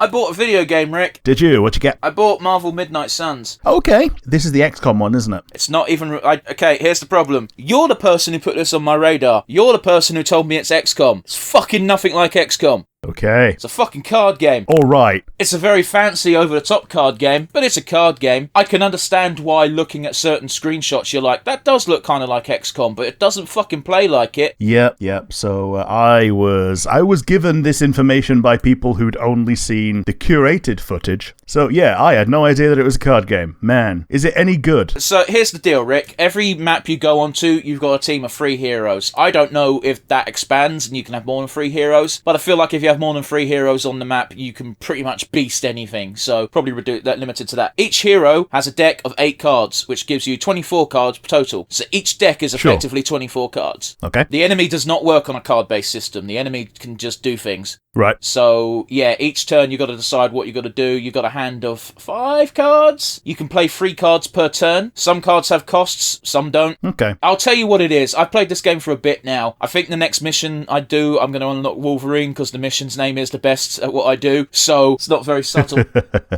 I bought a video game, Rick. Did you? What'd you get? I bought Marvel Midnight Suns. Okay. This is the XCOM one, isn't it? It's not even... okay, here's the problem. You're the person who put this on my radar. You're the person who told me it's XCOM. It's fucking nothing like XCOM. Okay. It's a fucking card game. All right. It's a very fancy, over-the-top card game, but it's a card game. I can understand why looking at certain screenshots you're like, that does look kind of like XCOM, but it doesn't fucking play like it. Yep. So I was given this information by people who'd only seen the curated footage. So yeah, I had no idea that it was a card game. Man, is it any good? So here's the deal, Rick. Every map you go onto, you've got a team of 3 heroes. I don't know if that expands and you can have more than 3 heroes, but I feel like if you have more than 3 heroes on the map, you can pretty much beast anything, so probably limited to that. Each hero has a deck of 8 cards, which gives you 24 cards total. So each deck is effectively 24 cards. Okay. The enemy does not work on a card-based system. The enemy can just do things. Right. So, yeah, each turn you've got to decide what you've got to do. You've got a hand of 5 cards. You can play 3 cards per turn. Some cards have costs, some don't. Okay. I'll tell you what it is. I've played this game for a bit now. I think the next mission I do, I'm going to unlock Wolverine because the mission's name is the best at what I do. So, it's not very subtle.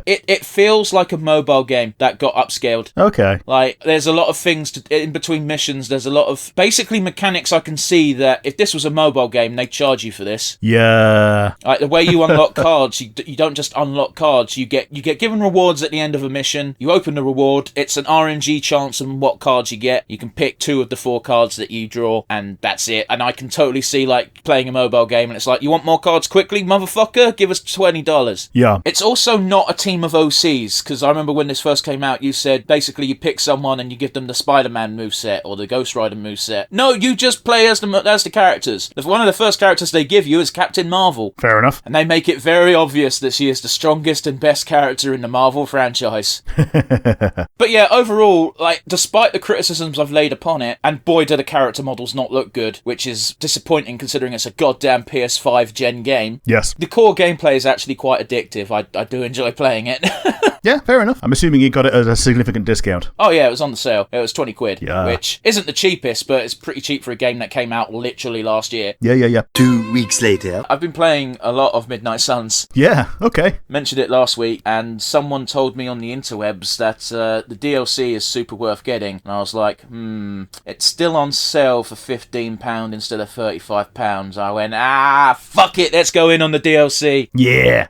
It feels like a mobile game that got upscaled. Okay. Like, there's a lot of things in between missions. There's a lot of basically mechanics I can see that if this was a mobile game, they'd charge you for this. Yeah. Like the way you unlock cards, you don't just unlock cards. You get given rewards at the end of a mission. You open the reward. It's an RNG chance on what cards you get. You can pick 2 of the 4 cards that you draw, and that's it. And I can totally see like playing a mobile game, and it's like, you want more cards quickly, motherfucker? Give us $20. Yeah. It's also not a team of OCs, because I remember when this first came out, you said basically you pick someone and you give them the Spider-Man moveset or the Ghost Rider moveset. No, you just play as the characters. One of the first characters they give you is Captain Marvel. Fair enough. And they make it very obvious that she is the strongest and best character in the Marvel franchise. But yeah, overall, like, despite the criticisms I've laid upon it, and boy do the character models not look good, which is disappointing considering it's a goddamn PS5 gen game. Yes. The core gameplay is actually quite addictive. I do enjoy playing it. Yeah, fair enough. I'm assuming you got it at a significant discount. Oh yeah, it was on the sale. It was 20 quid, yeah. Which isn't the cheapest, but it's pretty cheap for a game that came out literally last year. Yeah. 2 weeks later. I've been playing a lot of Midnight Suns. Yeah, okay. Mentioned it last week, and someone told me on the interwebs that the DLC is super worth getting. And I was like, it's still on sale for £15 instead of £35. I went, fuck it, let's go in on the DLC. Yeah.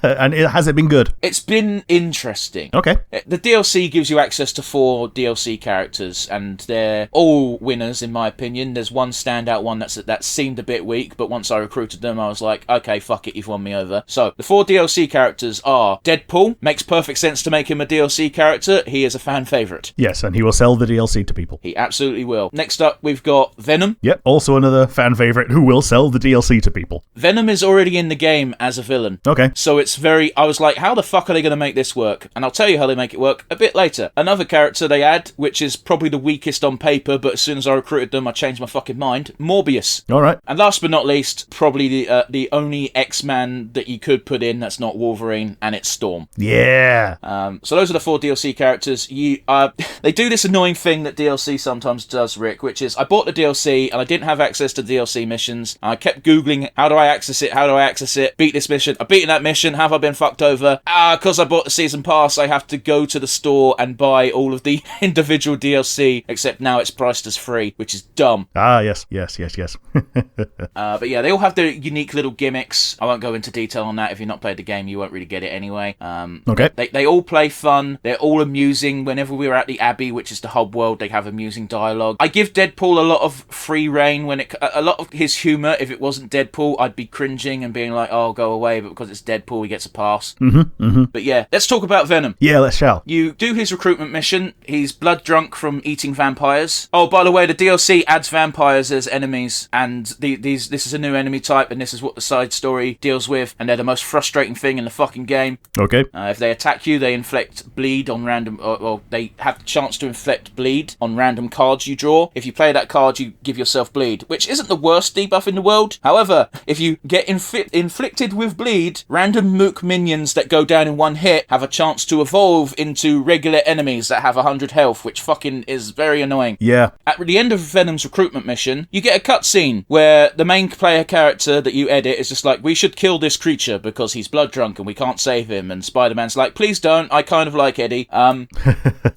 And has it been good? It's been interesting. Okay. The DLC gives you access to 4 DLC characters, and they're all winners in my opinion. There's one standout one that seemed a bit weak, but once I recruited them, I was like, okay, fuck it, you've won me over. So, the 4 DLC characters are Deadpool. Makes perfect sense to make him a DLC character. He is a fan favourite. Yes, and he will sell the DLC to people. He absolutely will. Next up, we've got Venom. Yep, also another fan favourite who will sell the DLC to people. Venom is already in the game as a villain. Okay. So it's I was like, how the fuck are they going to make this work? And I'll tell you how they make it work a bit later. Another character they add, which is probably the weakest on paper, but as soon as I recruited them, I changed my fucking mind. Morbius. Alright. And last but not least, probably the only X-Man that you could put in that's not Wolverine, and it's Storm. Yeah. So those are the 4 DLC characters. They do this annoying thing that DLC sometimes does, Rick, which is I bought the DLC and I didn't have access to DLC missions. I kept Googling, how do I access it? Beat this mission. I've beaten that mission. Have I been fucked over? Because I bought the season pass, I have to go to the store and buy all of the individual DLC, except now it's priced as free, which is dumb. Yes. But yeah, they all have their unique little gimmicks. I won't go into detail on that. If you've not played the game, you won't really get it anyway. Okay. They all play fun. They're all amusing. Whenever we were at the Abbey, which is the hub world, they have amusing dialogue. I give Deadpool a lot of free reign a lot of his humour. If it wasn't Deadpool, I'd be cringing and being like, oh, go away. But because it's Deadpool, he gets a pass. But yeah, let's talk about Venom. Yeah, let's shall. You do his recruitment mission. He's blood drunk from eating vampires. Oh, by the way, the DLC adds vampires as enemies, and this is a new enemy type, and this is what the side story deals with, and they're the most frustrating thing in the fucking game. Okay. If they attack you, they inflict bleed on random, or they have the chance to inflict bleed on random cards you draw. If you play that card, you give yourself bleed, which isn't the worst debuff in the world. However, if you get inflicted with bleed, random mook minions that go down in one hit have a chance to evolve into regular enemies that have 100 health, which fucking is very annoying. Yeah. At the end of Venom's recruitment mission, you get a cutscene where the main player character that you edit bit is just like, we should kill this creature because he's blood drunk and we can't save him. And Spider-Man's like, please don't. I kind of like Eddie.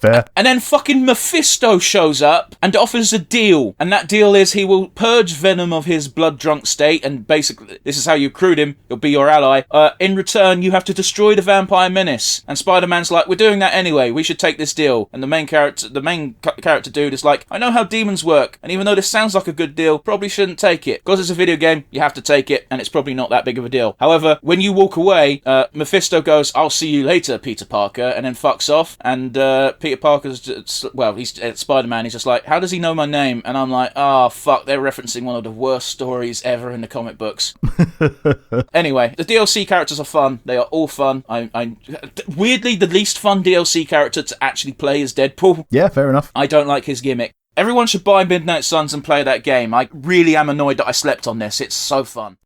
Fair. And then fucking Mephisto shows up and offers a deal. And that deal is he will purge Venom of his blood drunk state. And basically, this is how you recruit him. He'll be your ally. In return, you have to destroy the Vampire Menace. And Spider-Man's like, we're doing that anyway. We should take this deal. And the main character dude is like, I know how demons work. And even though this sounds like a good deal, probably shouldn't take it. Because it's a video game, you have to take it. And it's probably not that big of a deal. However, when you walk away, Mephisto goes, I'll see you later, Peter Parker. And then fucks off. And Peter Parker's just, well, he's Spider-Man. He's just like, how does he know my name? And I'm like, oh, fuck, they're referencing one of the worst stories ever in the comic books. Anyway, the DLC characters are fun. They are all fun. Weirdly, the least fun DLC character to actually play is Deadpool. Yeah, fair enough. I don't like his gimmick. Everyone should buy Midnight Suns and play that game. I really am annoyed that I slept on this. It's so fun.